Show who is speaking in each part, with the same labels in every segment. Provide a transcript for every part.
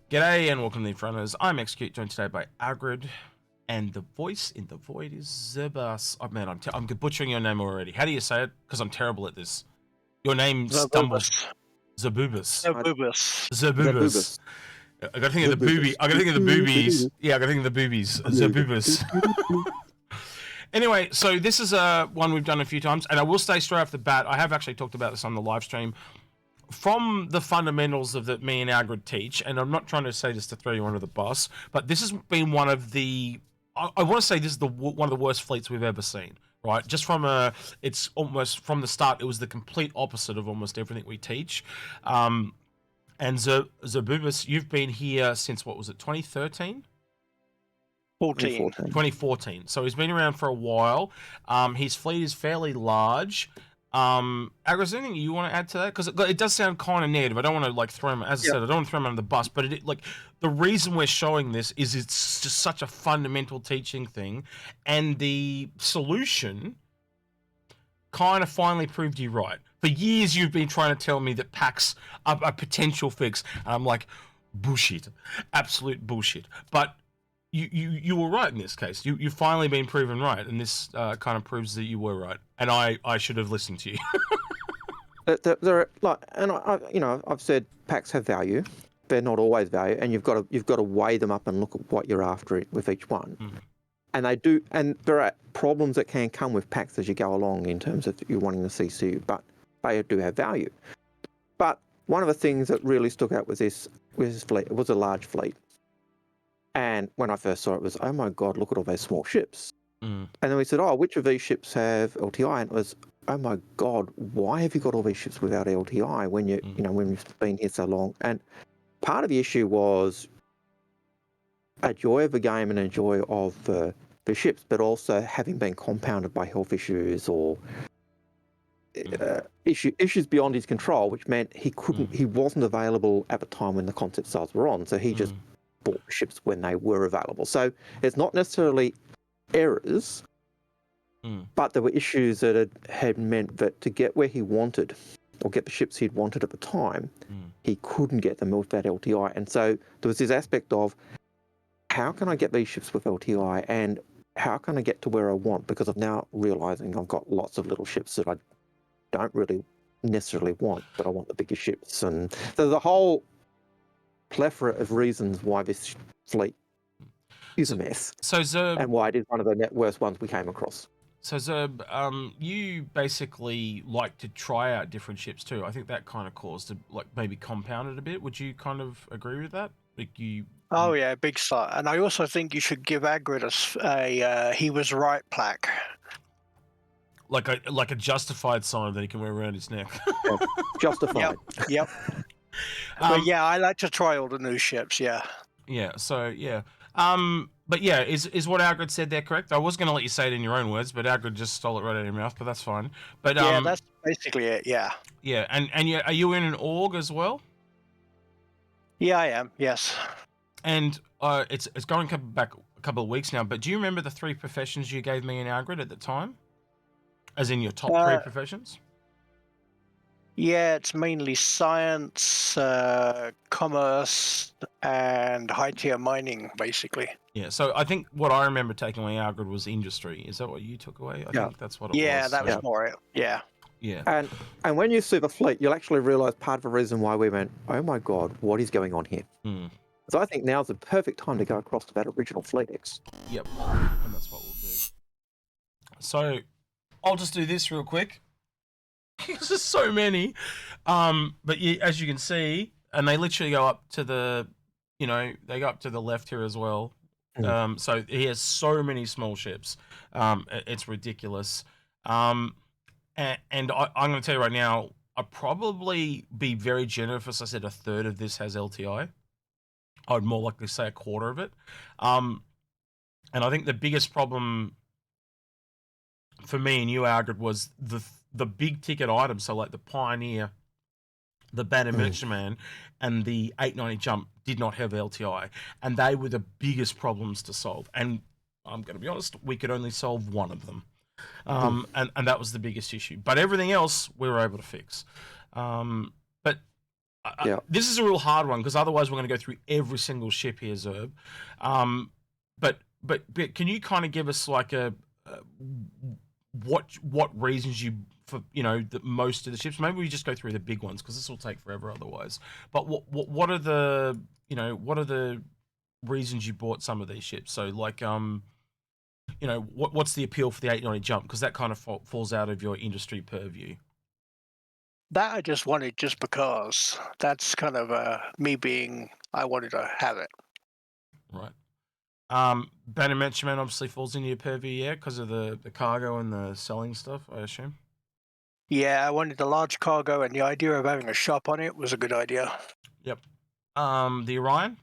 Speaker 1: G'day and welcome to the Inforunners. I'm Execute, joined today by Algared, and the voice in the void is Zerbubus. Oh man, I'm butchering your name already. How do you say it? Because I'm terrible at this. Your name stumbles. Zerbubus.
Speaker 2: Zerbubus.
Speaker 1: Zerbubus. I gotta think of the booby. I gotta think of the boobies. Yeah, I gotta think of the boobies. Zerbubus. Anyway, so this is one we've done a few times, and I will say straight off the bat, I have actually talked about this on the live stream. From the fundamentals of that me and Algared teach, and I'm not trying to say this to throw you under the bus, but this has been one of the, I want to say this is one of the worst fleets we've ever seen, right? Just from it's almost from the start, it was the complete opposite of almost everything we teach. And Zerbubus, you've been here since, what was it, 2013? 2014. So he's been around for a while. His fleet is fairly large. Algared, is there anything you want to add to that? Because it does sound kind of negative. I don't want to like throw him, as I said, I don't want to throw him under the bus. But like the reason we're showing this is it's just such a fundamental teaching thing, and the solution kind of finally proved you right. For years, you've been trying to tell me that packs are a potential fix, and I'm like, bullshit, absolute bullshit. But you were right in this case. You've finally been proven right, and this kind of proves that you were right. And I should have listened to you.
Speaker 3: There are, like, and I've said packs have value. They're not always value, and you've got to weigh them up and look at what you're after with each one. Mm-hmm. And they do, and there are problems that can come with packs as you go along in terms of you wanting the CCU, but they do have value. But one of the things that really stuck out was this fleet. It was a large fleet. And when I first saw it, was, oh my God, look at all those small ships. Mm. And then we said, oh, which of these ships have LTI? And it was, oh my God, why have you got all these ships without LTI when when you've been here so long? And part of the issue was a joy of the game and a joy of the ships, but also having been compounded by health issues or issues beyond his control, which meant he wasn't available at the time when the concept sales were on. So he just bought the ships when they were available. So it's not necessarily errors, but there were issues that had meant that to get where he wanted or get the ships he'd wanted at the time, he couldn't get them with that LTI. And so there was this aspect of, how can I get these ships with LTI and how can I get to where I want? Because I'm now realizing I've got lots of little ships that I don't really necessarily want, but I want the bigger ships. And there's a whole plethora of reasons why this fleet is a mess.
Speaker 1: So Zerb,
Speaker 3: and why it is one of the worst ones we came across.
Speaker 1: So Zerb, you basically like to try out different ships too. I think that kind of caused to like maybe compound it a bit. Would you kind of agree with that? Like you?
Speaker 2: Oh yeah, big start. And I also think you should give Algared a he was right plaque.
Speaker 1: Like a justified sign that he can wear around his neck.
Speaker 3: Yeah, justified.
Speaker 2: Yep. But yeah, I like to try all the new ships. Yeah.
Speaker 1: Yeah. So yeah. But yeah, is what Algared said there correct? I was going to let you say it in your own words, but Algared just stole it right out of your mouth. But that's fine. But
Speaker 2: yeah, that's basically it. Yeah.
Speaker 1: Yeah, and are you in an org as well?
Speaker 2: Yeah, I am. Yes.
Speaker 1: And it's going back a couple of weeks now. But do you remember the 3 professions you gave me and Algared at the time? As in your top 3 professions?
Speaker 2: Yeah, it's mainly science, commerce, and high-tier mining, basically.
Speaker 1: Yeah, so I think what I remember taking away, Algared, was industry. Is that what you took away? I think that's what it was.
Speaker 2: Yeah, that was more it. Yeah.
Speaker 1: Yeah.
Speaker 3: And when you see the fleet, you'll actually realise part of the reason why we went, oh my God, what is going on here? So I think now's the perfect time to go across to that original fleet X.
Speaker 1: Yep, and that's what we'll do. So I'll just do this real quick. There's so many. But as you can see, and they literally go up to the, they go up to the left here as well. So he has so many small ships. It's ridiculous. And I'm going to tell you right now, I'd probably be very generous if I said a third of this has LTI. I'd more likely say a quarter of it. And I think the biggest problem for me and you, Algared, was the big ticket items. So like the Pioneer, the Banner Merchantman, and the 890 Jump did not have LTI. And they were the biggest problems to solve. And I'm going to be honest, we could only solve one of them. And that was the biggest issue. But everything else we were able to fix. But This is a real hard one because otherwise we're going to go through every single ship here, Zerb. But can you kind of give us like what reasons you for the most of the ships? Maybe we just go through the big ones because this will take forever otherwise. But what are the what are the reasons you bought some of these ships? So like what's the appeal for the 890 jump, because that kind of falls out of your industry purview.
Speaker 2: That I just wanted just because. That's kind of me being, I wanted to have it.
Speaker 1: Right. Banner Mention obviously falls into your purview, yeah, because of the cargo and the selling stuff, I assume.
Speaker 2: Yeah, I wanted the large cargo, and the idea of having a shop on it was a good idea.
Speaker 1: Yep. The Orion?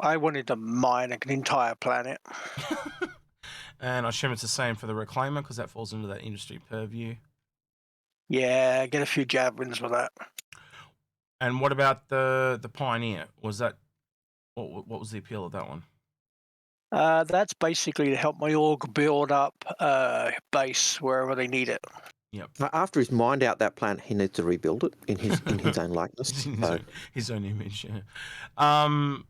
Speaker 2: I wanted to mine an entire planet.
Speaker 1: And I assume it's the same for the Reclaimer, because that falls into that industry purview.
Speaker 2: Yeah, get a few javelins with that.
Speaker 1: And what about the Pioneer? Was that what was the appeal of that one?
Speaker 2: That's basically to help my org build up base wherever they need it.
Speaker 1: Yep.
Speaker 3: After he's mined out that planet, he needs to rebuild it in his own likeness.
Speaker 1: his own image. Yeah.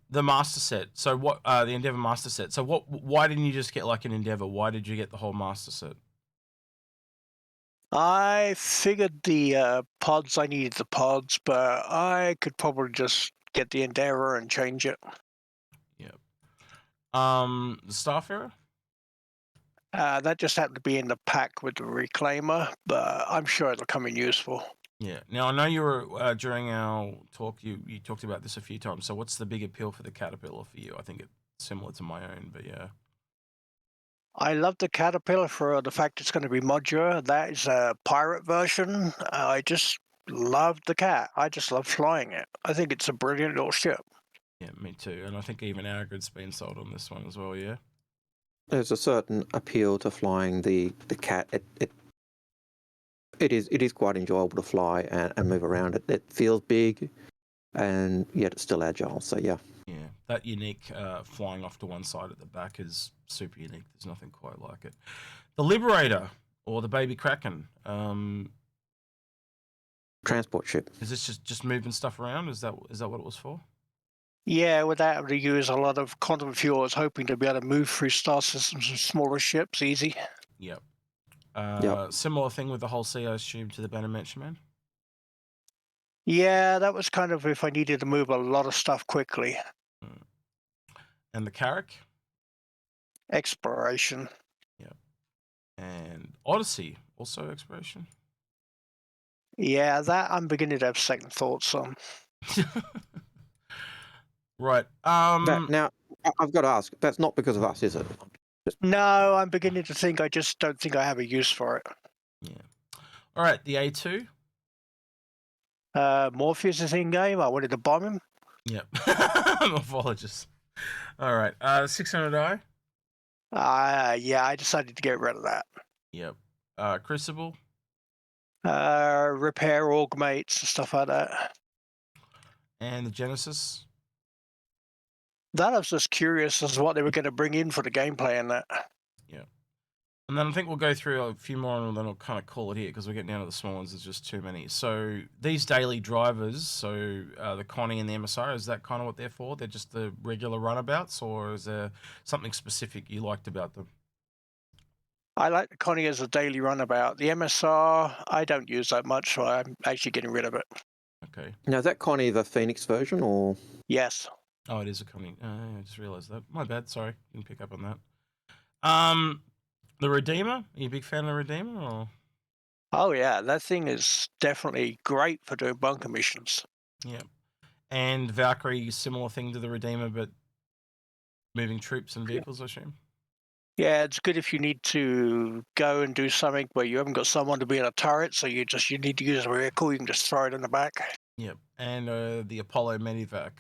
Speaker 1: The Master Set. So what? The Endeavor Master Set. So what? Why didn't you just get like an Endeavor? Why did you get the whole Master Set?
Speaker 2: I figured the pods, I needed the pods, but I could probably just get the Endeavor and change it.
Speaker 1: Yep. The Starfarer?
Speaker 2: That just happened to be in the pack with the Reclaimer, but I'm sure it'll come in useful.
Speaker 1: Yeah. Now, I know you were, during our talk, you talked about this a few times. So what's the big appeal for the Caterpillar for you? I think it's similar to my own, but yeah.
Speaker 2: I love the Caterpillar for the fact it's going to be modular. That is a pirate version. I just love the cat. I just love flying it. I think it's a brilliant little ship.
Speaker 1: Yeah, me too. And I think even Algared's been sold on this one as well, yeah?
Speaker 3: There's a certain appeal to flying the cat. It is quite enjoyable to fly and move around. It feels big, and yet it's still agile. So yeah.
Speaker 1: Yeah, that unique flying off to one side at the back is super unique. There's nothing quite like it. The Liberator, or the Baby Kraken.
Speaker 3: Transport ship.
Speaker 1: Is this just moving stuff around? Is that what it was for?
Speaker 2: Yeah, without having to use a lot of quantum fuel, I was hoping to be able to move through star systems and smaller ships easy.
Speaker 1: Yep.
Speaker 3: Yep.
Speaker 1: Similar thing with the whole sea, I assume, to the Banner Mention Man.
Speaker 2: Yeah, that was kind of if I needed to move a lot of stuff quickly.
Speaker 1: And the Carrack.
Speaker 2: Exploration.
Speaker 1: Yep. And Odyssey, also exploration.
Speaker 2: Yeah, that I'm beginning to have second thoughts on.
Speaker 1: Right.
Speaker 3: Now, I've got to ask. That's not because of us, is it?
Speaker 2: No, I'm beginning to think I just don't think I have a use for it.
Speaker 1: Yeah. All right. The A2.
Speaker 2: Morpheus is in game. I wanted to bomb him.
Speaker 1: Yep. Morphologist. All right. 600i.
Speaker 2: Yeah, I decided to get rid of that.
Speaker 1: Yep. Crucible.
Speaker 2: Repair augmates and stuff like that.
Speaker 1: And the Genesis.
Speaker 2: That I was just curious as to what they were going to bring in for the gameplay and that.
Speaker 1: Yeah. And then I think we'll go through a few more and then we'll kind of call it here because we're getting down to the small ones. There's just too many. So these daily drivers, so the Connie and the MSR, is that kind of what they're for? They're just the regular runabouts, or is there something specific you liked about them?
Speaker 2: I like the Connie as a daily runabout. The MSR, I don't use that much, so I'm actually getting rid of it.
Speaker 1: Okay.
Speaker 3: Now, is that Connie the Phoenix version, or?
Speaker 2: Yes.
Speaker 1: Oh, it is a Connie. I just realized that. My bad. Sorry. Didn't pick up on that. The Redeemer. Are you a big fan of the Redeemer, or?
Speaker 2: Oh yeah, that thing is definitely great for doing bunker missions.
Speaker 1: Yeah. And Valkyrie, similar thing to the Redeemer, but moving troops and vehicles, I assume.
Speaker 2: Yeah, it's good if you need to go and do something where you haven't got someone to be in a turret, so you need to use a vehicle. You can just throw it in the back.
Speaker 1: Yep. And the Apollo Medivac.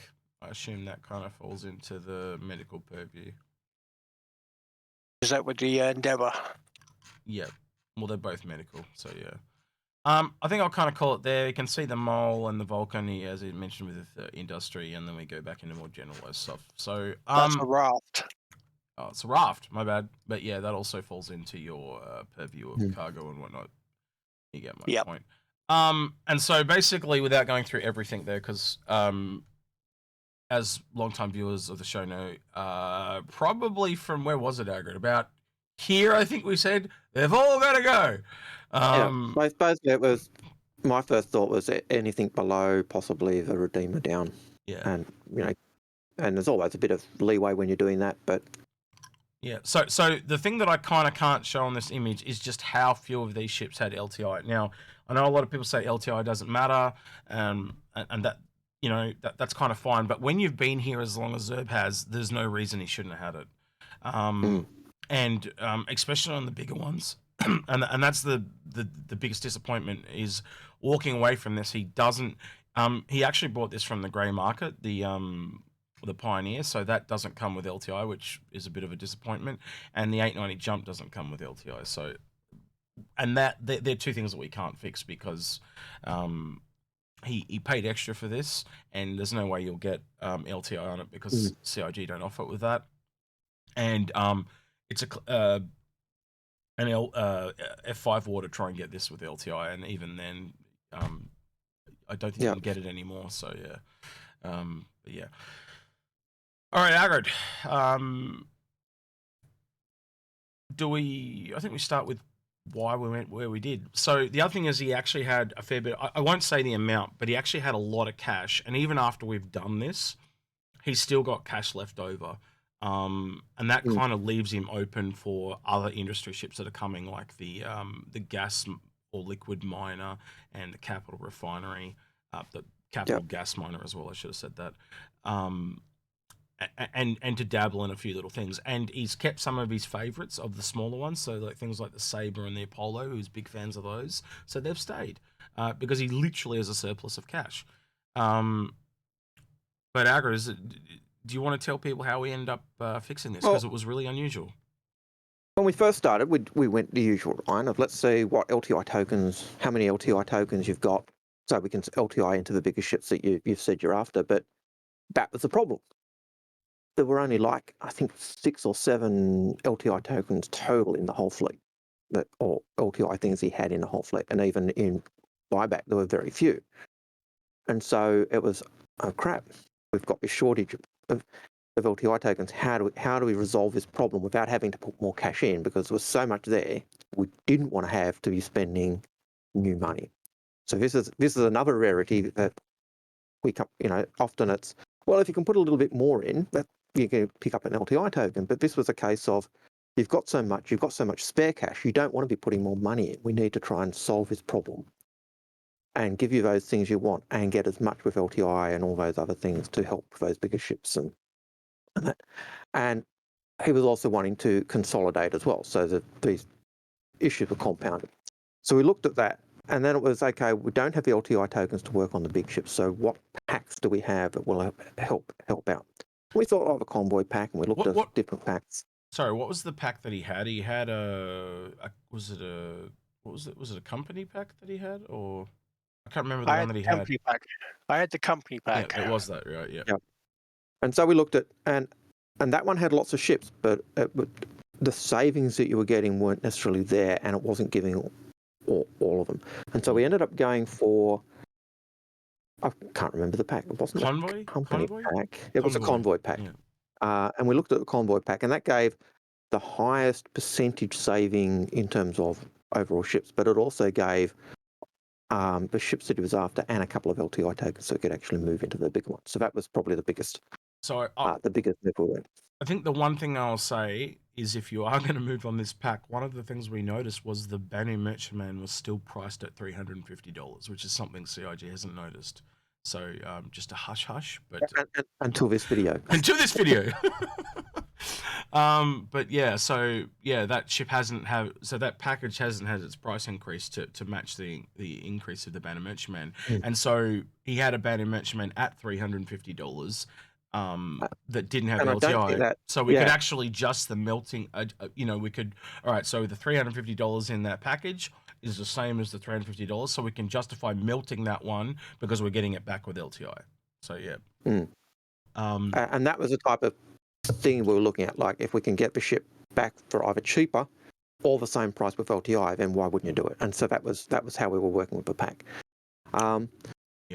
Speaker 1: I assume that kind of falls into the medical purview.
Speaker 2: Is that with the Endeavor?
Speaker 1: Yep. Well, they're both medical, so yeah. I think I'll kind of call it there. You can see the Mole and the Vulcan, as you mentioned, with industry, and then we go back into more generalized stuff. So
Speaker 2: That's a raft.
Speaker 1: Oh, it's a raft. My bad. But yeah, that also falls into your purview of cargo and whatnot. You get my point. And so basically, without going through everything there, because as long-time viewers of the show know, probably from where was it, Algared? About here, I think we said they've all got to go.
Speaker 3: I suppose it was. My first thought was anything below possibly the Redeemer down.
Speaker 1: Yeah.
Speaker 3: And and there's always a bit of leeway when you're doing that, but
Speaker 1: yeah. So the thing that I kind of can't show on this image is just how few of these ships had LTI. Now, I know a lot of people say LTI doesn't matter, and that that's kind of fine. But when you've been here as long as Zerb has, there's no reason he shouldn't have had it. And especially on the bigger ones, and that's the biggest disappointment is walking away from this. He doesn't. He actually bought this from the grey market, the Pioneer, so that doesn't come with LTI, which is a bit of a disappointment. And the 890 jump doesn't come with LTI. So, and they're two things that we can't fix because he paid extra for this, and there's no way you'll get LTI on it because CIG don't offer it with that. And it's an F5 war to try and get this with LTI, and even then, I don't think you can get it anymore. So yeah, but yeah. All right, Algared. I think we start with why we went where we did. So the other thing is he actually had a fair bit. I won't say the amount, but he actually had a lot of cash, and even after we've done this, he's still got cash left over. And that kind of leaves him open for other industry ships that are coming, like the gas or liquid miner and the capital refinery, the capital gas miner as well. I should have said that. And to dabble in a few little things. And he's kept some of his favorites of the smaller ones, so like things like the Sabre and the Apollo, who's big fans of those. So they've stayed because he literally has a surplus of cash. But Algared, do you want to tell people how we end up fixing this? Because it was really unusual.
Speaker 3: When we first started, we went the usual line of let's see what LTI tokens, how many LTI tokens you've got, so we can LTI into the bigger ships that you've said you're after. But that was the problem. There were only like, I think 6 or 7 LTI tokens total in the whole fleet, or LTI things he had in the whole fleet. And even in buyback, there were very few. And so it was, oh crap, we've got this shortage of LTI tokens. How do we resolve this problem without having to put more cash in? Because there was so much there, we didn't want to have to be spending new money. So this is another rarity that we come, often it's, well, if you can put a little bit more in, that you can pick up an LTI token. But this was a case of you've got so much spare cash, you don't want to be putting more money in. We need to try and solve this problem and give you those things you want and get as much with LTI and all those other things to help those bigger ships and that. And he was also wanting to consolidate as well, so that these issues were compounded. So we looked at that, and then it was, okay, we don't have the LTI tokens to work on the big ships, so what packs do we have that will help out? We thought of a convoy pack, and we looked at different packs.
Speaker 1: Sorry, what was the pack that he had? He had was it a company pack that he had, or I can't remember the one that he had.
Speaker 2: Pack. I had the company pack.
Speaker 1: Yeah, it was that, right? Yeah.
Speaker 3: And so we looked at, and that one had lots of ships, but the savings that you were getting weren't necessarily there, and it wasn't giving all of them. And so we ended up going for, I can't remember the pack. It wasn't a company pack. It was a convoy pack. Yeah. And we looked at the convoy pack, and that gave the highest percentage saving in terms of overall ships, but it also gave the ships that he was after and a couple of LTI tokens so it could actually move into the bigger one. So that was probably the biggest. So the biggest move we went.
Speaker 1: I think the one thing I'll say is if you are going to move on this pack, one of the things we noticed was the Banu Merchantman was still priced at $350, which is something CIG hasn't noticed. So just a hush, but
Speaker 3: until this video.
Speaker 1: Until this video. But yeah, so yeah, that ship so that package hasn't had its price increase to match the increase of the Banu Merchantman, and so he had a Banu Merchantman at $350. That didn't have LTI, so we could actually adjust the melting. We could. All right, so the $350 in that package is the same as the $350, so we can justify melting that one because we're getting it back with LTI. So yeah.
Speaker 3: And that was the type of thing we were looking at. Like, if we can get the ship back for either cheaper all the same price with LTI, then why wouldn't you do it? And so that was how we were working with the pack.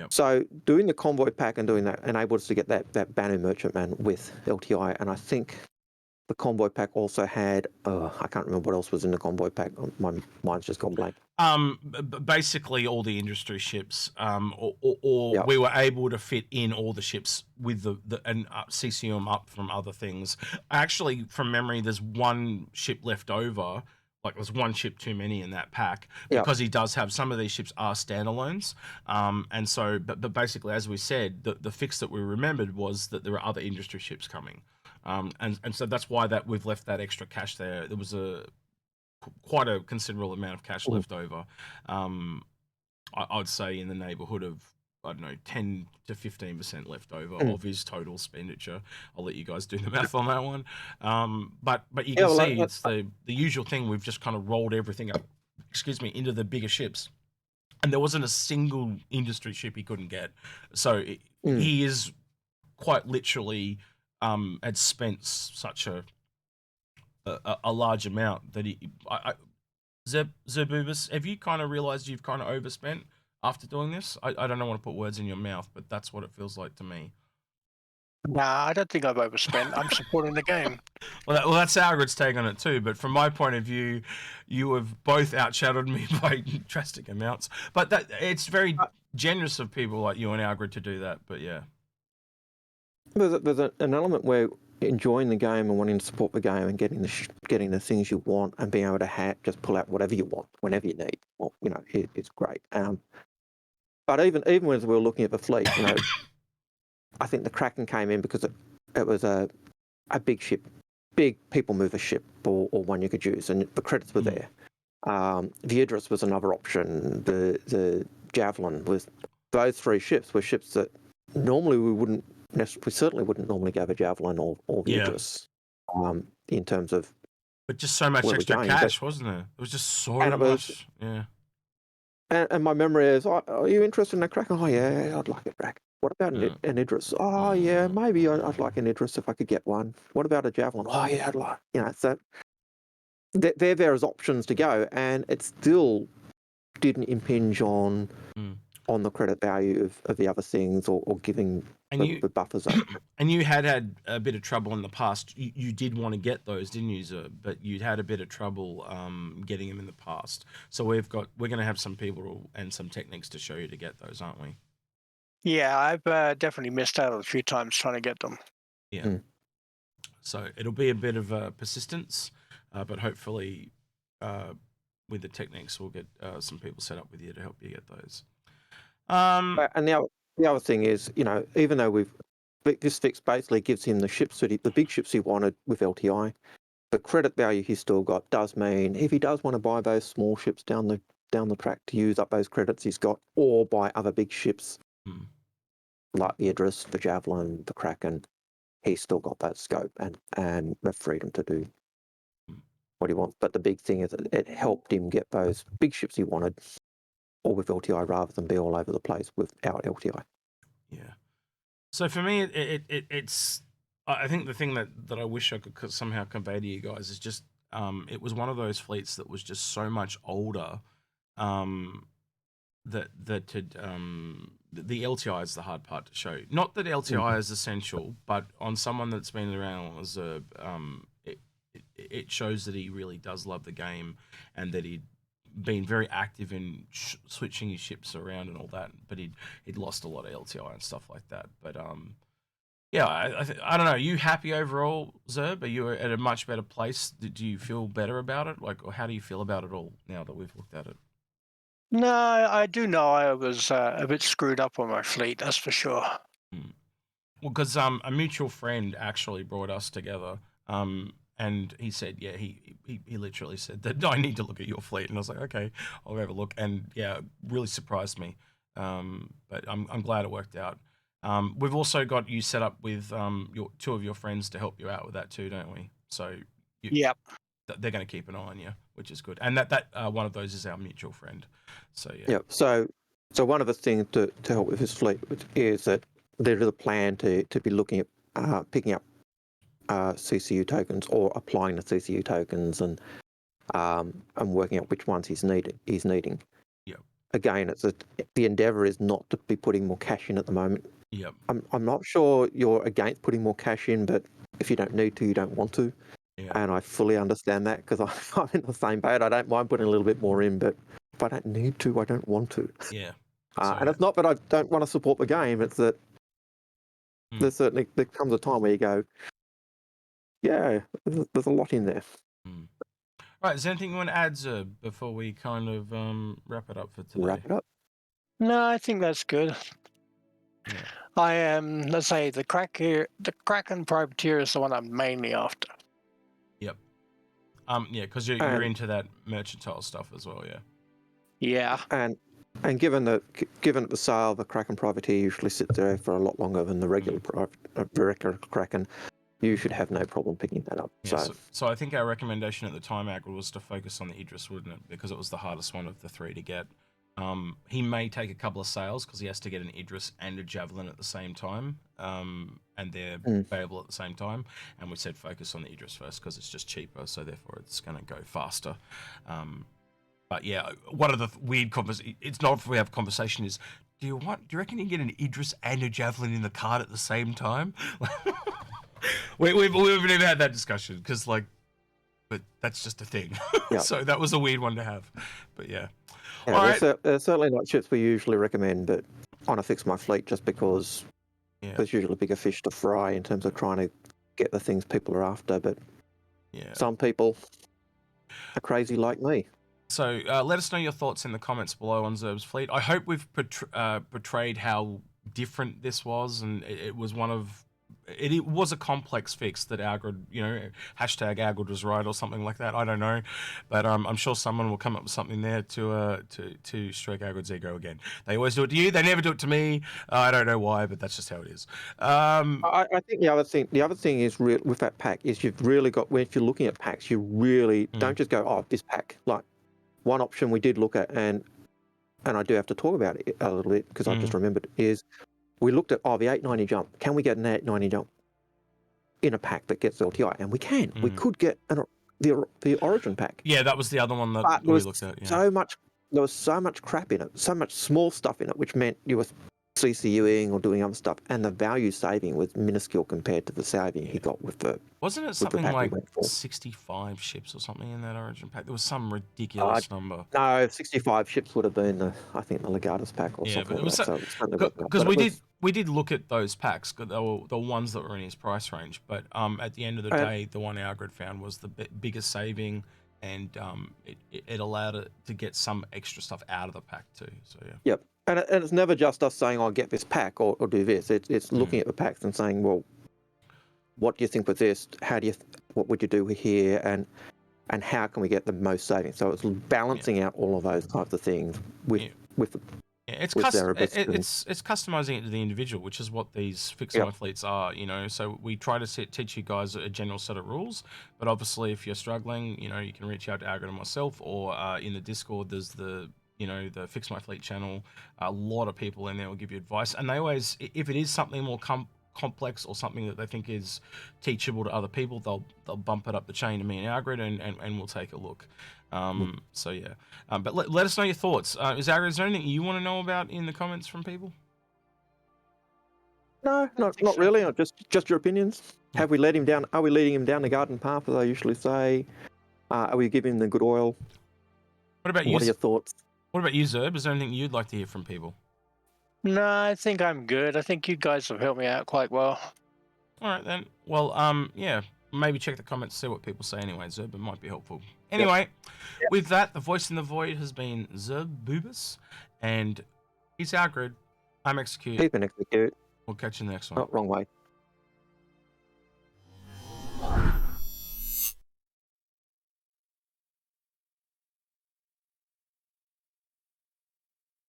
Speaker 3: So doing the convoy pack and doing that enabled us to get that Banu Merchantman with LTI, and I think the convoy pack also had I can't remember what else was in the convoy pack. My mind's just gone blank.
Speaker 1: Basically all the industry ships, or we were able to fit in all the ships with and CC them up from other things. Actually, from memory, there's one ship left over. Like there's one ship too many in that pack because he does have some of these ships are standalones. And so, but basically, as we said, the fix that we remembered was that there are other industry ships coming. And so that's why we've left that extra cash there. There was quite a considerable amount of cash left over. I'd say in the neighborhood of, I don't know, 10 to 15% left over of his total expenditure. I'll let you guys do the math on that one. But you can see it's the usual thing. We've just kind of rolled everything up, into the bigger ships. And there wasn't a single industry ship he couldn't get. So he is quite literally had spent such a large amount that Zerbubus, have you kind of realized you've kind of overspent after doing this? I don't want to put words in your mouth, but that's what it feels like to me.
Speaker 2: Nah, I don't think I've overspent. I'm supporting the game.
Speaker 1: Well, that's Algared's take on it too. But from my point of view, you have both outshadowed me by drastic amounts. But it's very generous of people like you and Algared to do that. But yeah,
Speaker 3: there's an element where enjoying the game and wanting to support the game and getting the things you want and being able to just pull out whatever you want whenever you need. Well, it's great. But even as we were looking at the fleet, I think the Kraken came in because it was a big ship, big people mover ship, or one you could use, and the credits were there. The Idris was another option. The Javelin was. Those three ships were ships that normally we certainly wouldn't normally go the Javelin or the Idris, in terms of.
Speaker 1: But just so much extra cash, wasn't it? It was just so much. Yeah.
Speaker 3: And my memory is, are you interested in a Kraken? Oh yeah, I'd like a Kraken. What about an Idris? Oh yeah, maybe I'd like an Idris if I could get one. What about a Javelin? Oh yeah, I'd like. So they're there as options to go, and it still didn't impinge on the credit value of the other things or giving the buffer zone.
Speaker 1: And you had a bit of trouble in the past. You did want to get those, didn't you, Zer? But you'd had a bit of trouble getting them in the past. So we're going to have some people and some techniques to show you to get those, aren't we?
Speaker 2: Yeah, I've definitely missed out a few times trying to get them.
Speaker 1: Yeah. So it'll be a bit of persistence, but hopefully with the techniques, we'll get some people set up with you to help you get those.
Speaker 3: And the other thing is, even though this fix basically gives him the big ships he wanted with LTI, the credit value he's still got does mean if he does want to buy those small ships down the track to use up those credits he's got, or buy other big ships like the Idris, the Javelin, the Kraken, he's still got that scope and the freedom to do what he wants. But the big thing is it helped him get those big ships he wanted, or with LTI rather than be all over the place without LTI.
Speaker 1: Yeah. So for me, it's. I think the thing that I wish I could somehow convey to you guys is just it was one of those fleets that was just so much older that the LTI is the hard part to show. Not that LTI is essential, but on someone that's been around as it shows that he really does love the game and that he'd been very active in switching his ships around and all that. But he'd lost a lot of LTI and stuff like that. But yeah, I don't know. Are you happy overall, Zerb? Are you at a much better place? Do you feel better about it? Or how do you feel about it all now that we've looked at it?
Speaker 2: No, I do know I was a bit screwed up on my fleet, that's for sure.
Speaker 1: Well, because a mutual friend actually brought us together, and he said, yeah, he literally said that I need to look at your fleet, and I was like, okay, I'll have a look, and yeah, it really surprised me, but I'm glad it worked out. We've also got you set up with two of your friends to help you out with that too, don't we? So
Speaker 2: yep.
Speaker 1: They're going to keep an eye on you, which is good. And that one of those is our mutual friend. So yeah.
Speaker 3: Yep. So one of the things to help with his fleet is that there is a plan to be looking at picking up CCU tokens or applying the CCU tokens and and working out which ones he's needing.
Speaker 1: Yep.
Speaker 3: Again, the endeavour is not to be putting more cash in at the moment.
Speaker 1: Yep.
Speaker 3: I'm not sure you're against putting more cash in, but if you don't need to, you don't want to.
Speaker 1: Yeah.
Speaker 3: And I fully understand that because I'm in the same boat. I don't mind putting a little bit more in, but if I don't need to, I don't want to.
Speaker 1: Yeah.
Speaker 3: And it's not that I don't want to support the game. It's that there comes a time where you go, yeah, there's a lot in there.
Speaker 1: Right, is there anything you want to add, Zerb, before we kind of wrap it up for today?
Speaker 3: Wrap it up.
Speaker 2: No, I think that's good.
Speaker 1: Yeah.
Speaker 2: I am, let's say, the Kraken Privateer is the one I'm mainly after.
Speaker 1: Yep. Yeah, because you're into that mercantile stuff as well, yeah.
Speaker 2: Yeah.
Speaker 3: And given that the sale, the Kraken Privateer usually sits there for a lot longer than the regular Kraken, you should have no problem picking that up.
Speaker 1: Yeah, so I think our recommendation at the time, Algared, was to focus on the Idris, wouldn't it? Because it was the hardest one of the three to get. He may take a couple of sales because he has to get an Idris and a Javelin at the same time, and they're available at the same time. And we said focus on the Idris first because it's just cheaper, so therefore it's going to go faster. But yeah, one of the weird it's not if we have a conversation is, do you reckon you can get an Idris and a Javelin in the card at the same time? We've never had that discussion because, like, but that's just a thing.
Speaker 3: Yep.
Speaker 1: So that was a weird one to have. But yeah.
Speaker 3: Yeah,
Speaker 1: All right.
Speaker 3: They're certainly not ships we usually recommend, but on a Fix My Fleet just because there's usually bigger fish to fry in terms of trying to get the things people are after. But some people are crazy like me. So
Speaker 1: let us know your thoughts in the comments below on Zerb's fleet. I hope we've portrayed how different this was, and it was one of... It was a complex fix that Algared, hashtag Algared was right or something like that. I don't know, but I'm sure someone will come up with something there to stroke Algared's ego again. They always do it to you. They never do it to me. I don't know why, but that's just how it is.
Speaker 3: I think the other thing is with that pack is you've really got, if you're looking at packs, you really don't just go, oh, this pack. Like one option we did look at, and I do have to talk about it a little bit because I just remembered, is we looked at, the 890 jump. Can we get an 890 jump in a pack that gets LTI? And we can. We could get the Origin pack.
Speaker 1: Yeah, that was the other one that we looked at. Yeah.
Speaker 3: There was so much crap in it, so much small stuff in it, which meant you were CCUing or doing other stuff, and the value saving was minuscule compared to the saving he got with the...
Speaker 1: Wasn't it something like 65 ships or something in that Origin pack? There was some ridiculous number.
Speaker 3: No, 65 ships would have been, I think, the Legatus pack or something like that.
Speaker 1: Because we did look at those packs, they were the ones that were in his price range, but at the end of the day, the one Algared found was the biggest saving, and it allowed it to get some extra stuff out of the pack too. So yeah.
Speaker 3: Yep. And it's never just us saying, "I'll get this pack" or do this. It's looking at the packs and saying, "Well, what do you think with this? What would you do here? And how can we get the most savings?" So it's balancing out all of those types of things
Speaker 1: it's customizing it to the individual, which is what these Fix My Fleets are. So we try to teach you guys a general set of rules, but obviously if you're struggling, you can reach out to Algared and myself, or in the Discord there's the Fix My Fleet channel. A lot of people in there will give you advice, and they always, if it is something more complex or something that they think is teachable to other people, they'll bump it up the chain to me and Algared, and we'll take a look. So yeah, but let us know your thoughts. Is there anything you want to know about in the comments from people?
Speaker 3: No, not really. Just your opinions. Have we let him down? Are we leading him down the garden path, as I usually say? Are we giving him the good oil?
Speaker 1: What about you?
Speaker 3: What are your thoughts?
Speaker 1: What about you, Zerb? Is there anything you'd like to hear from people?
Speaker 2: No, I think I'm good. I think you guys have helped me out quite well.
Speaker 1: All right then. Well, yeah, maybe check the comments, see what people say anyway, Zerb. It might be helpful. Anyway, with that, the voice in the void has been Zerbubus, and he's Algared. I'm Execute.
Speaker 3: Keep an Execute.
Speaker 1: We'll catch you in the next one.
Speaker 3: Oh, wrong way.